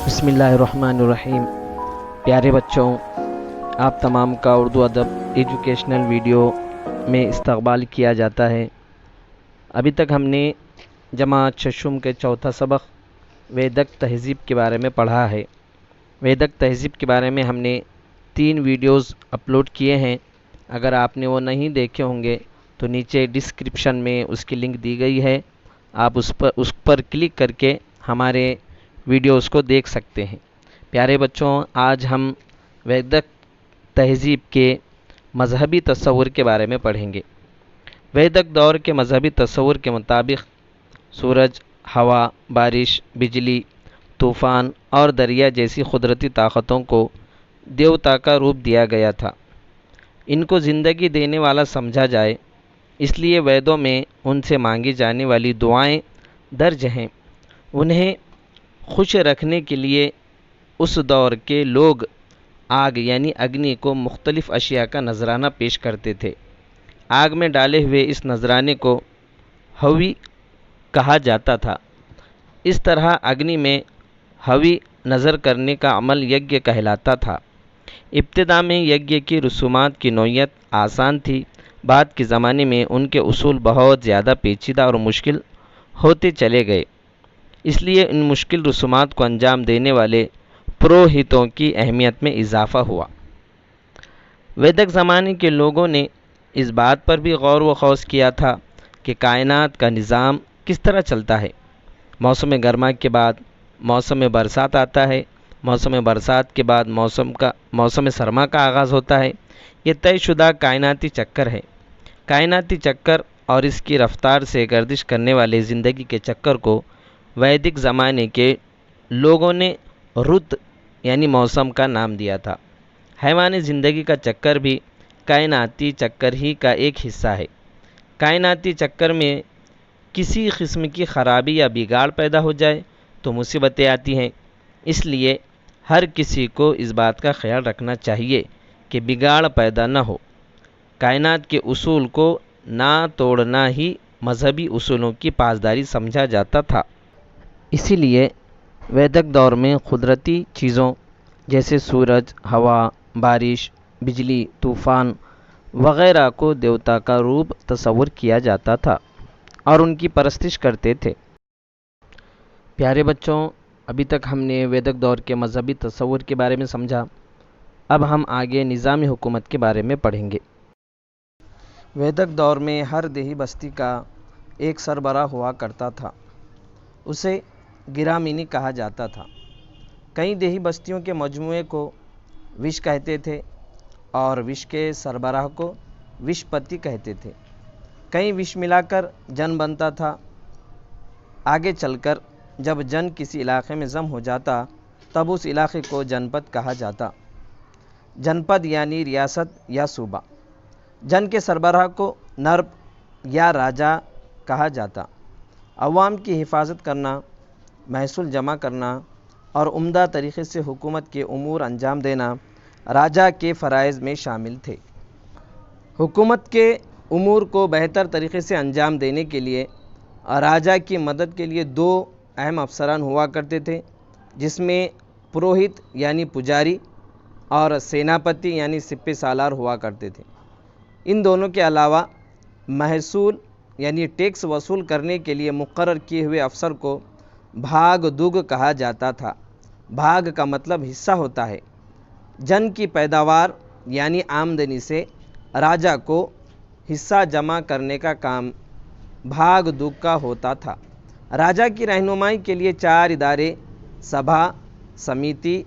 बिस्मिल्लाहिर्रहमानिर्रहीम। प्यारे बच्चों, आप तमाम का उर्दू अदब एजुकेशनल वीडियो में इस्तकबाल किया जाता है। अभी तक हमने जमात शशुम के चौथा सबक वेदक तहज़ीब के बारे में पढ़ा है। वेदक तहज़ीब के बारे में हमने 3 वीडियोस अपलोड किए हैं। अगर आपने वो नहीं देखे होंगे तो नीचे डिस्क्रिप्शन में उसकी लिंक दी गई है, आप उस पर क्लिक करके हमारे वीडियोस को देख सकते हैं। प्यारे बच्चों, आज हम वैदिक तहज़ीब के मजहबी तस्वुर के बारे में पढ़ेंगे। वैदिक दौर के मजहबी तस्वुर के मुताबिक सूरज, हवा, बारिश, बिजली, तूफ़ान और दरिया जैसी कुदरती ताकतों को देवता का रूप दिया गया था। इनको ज़िंदगी देने वाला समझा जाए, इसलिए वेदों में उनसे मांगी जाने वाली दुआएं दर्ज हैं। उन्हें खुश रखने के लिए उस दौर के लोग आग यानी अग्नि को मुख्तलिफ़ अशिया का नजराना पेश करते थे। आग में डाले हुए इस नजराने को हवी कहा जाता था। इस तरह अग्नि में हवी नज़र करने का अमल यज्ञ कहलाता था। इब्तिदा में यज्ञ की रसूमात की नौयत आसान थी। बाद के ज़माने में उनके उसूल बहुत ज़्यादा पेचीदा और मुश्किल होते चले गए, इसलिए इन मुश्किल रसूमात को अंजाम देने वाले पुरोहितों की अहमियत में इजाफ़ा हुआ। वैदिक ज़माने के लोगों ने इस बात पर भी गौर व खौस किया था कि कायनात का निज़ाम किस तरह चलता है। मौसम गर्मा के बाद मौसम बरसात आता है, मौसम बरसात के बाद मौसम सरमा का आगाज़ होता है। ये तयशुदा कायनाती चक्कर है। कायनाती चक्कर और इसकी रफ्तार से गर्दिश करने वाले ज़िंदगी के चक्कर को वैदिक ज़माने के लोगों ने रुत यानी मौसम का नाम दिया था। हैवानी ज़िंदगी का चक्कर भी कायनाती चक्कर ही का एक हिस्सा है। कायनाती चक्कर में किसी किस्म की ख़राबी या बिगाड़ पैदा हो जाए तो मुसीबतें आती हैं। इसलिए हर किसी को इस बात का ख्याल रखना चाहिए कि बिगाड़ पैदा न हो। कायनात के उसूल को ना तोड़ना ही मजहबी उसूलों की पासदारी समझा जाता था। इसीलिए वैदिक दौर में कुदरती चीज़ों जैसे सूरज, हवा, बारिश, बिजली, तूफ़ान वग़ैरह को देवता का रूप तस्वुर किया जाता था और उनकी परस्तिश करते थे। प्यारे बच्चों, अभी तक हमने वैदिक दौर के मजहबी तस्वुर के बारे में समझा। अब हम आगे निज़ामी हुकूमत के बारे में पढ़ेंगे। वैदिक दौर में हर देही बस्ती का एक सरबराह हुआ करता था। उसे गिरामीनी कहा जाता था। कई देही बस्तियों के मजमूए को विश कहते थे और विश के सरबराह को विशपति कहते थे। कई विश मिलाकर जन बनता था। आगे चलकर जब जन किसी इलाके में जम हो जाता तब उस इलाके को जनपद कहा जाता। जनपद यानी रियासत या सूबा। जन के सरबराह को नर्ब या राजा कहा जाता। अवाम की हिफाजत करना, महसूल जमा करना और उम्दा तरीक़े से हुकूमत के उमूर अंजाम देना राजा के फ़राइज़ में शामिल थे। हुकूमत के उमूर को बेहतर तरीक़े से अंजाम देने के लिए राजा की मदद के लिए 2 अहम अफसरान हुआ करते थे, जिसमें पुरोहित यानी पुजारी और सेनापति यानी सिपह सालार हुआ करते थे। इन दोनों के अलावा महसूल यानी टैक्स वसूल करने के लिए मुकर्रर किए हुए अफसर को भाग दुग कहा जाता था। भाग का मतलब हिस्सा होता है। जन की पैदावार यानी आमदनी से राजा को हिस्सा जमा करने का काम भाग दुग का होता था। राजा की रहनुमाई के लिए 4 इदारे सभा, समिति,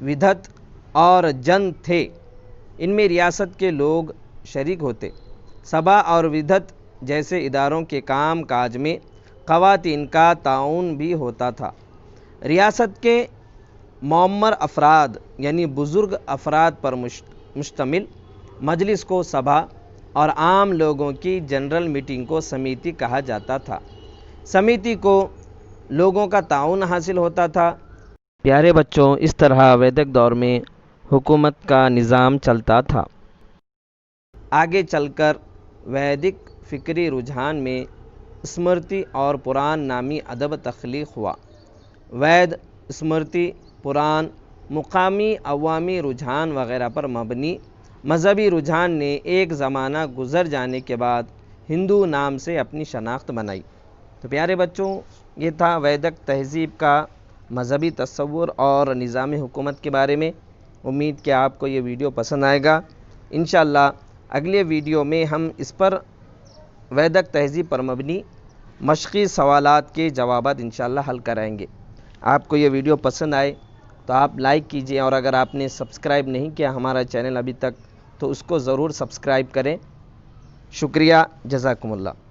विधत और जन थे। इनमें रियासत के लोग शरीक होते। सभा और विधत जैसे इदारों के काम काज में ख़वातीन का ताउन भी होता था। रियासत के मौम्मर अफराद यानी बुज़ुर्ग अफराद पर मुश्तमिल मजलिस को सभा और आम लोगों की जनरल मीटिंग को समिति कहा जाता था। समिति को लोगों का ताउन हासिल होता था। प्यारे बच्चों, इस तरह वैदिक दौर में हुकूमत का निज़ाम चलता था। आगे चलकर वैदिक फ़िक्री रुझान में स्मृति और पुराण नामी अदब तख्लीक़ हुआ। वैद, स्मृति पुराण, मुकामी अवामी रुझान वगैरह पर मबनी मजहबी रुझान ने एक ज़माना गुज़र जाने के बाद हिंदू नाम से अपनी शनाख्त बनाई। तो प्यारे बच्चों, ये था वैदिक तहज़ीब का मजहबी तस्वुर और निज़ाम हुकूमत के बारे में। उम्मीद कि आपको ये वीडियो पसंद आएगा। इंशाअल्लाह अगले वीडियो में हम इस पर वैदिक तहज़ीब पर मबनी मशक़ी सवालात के जवाबात इंशाअल्लाह हल कराएंगे। आपको ये वीडियो पसंद आए तो आप लाइक कीजिए, और अगर आपने सब्सक्राइब नहीं किया हमारा चैनल अभी तक तो उसको ज़रूर सब्सक्राइब करें। शुक्रिया, जज़ाकुमुल्लाह।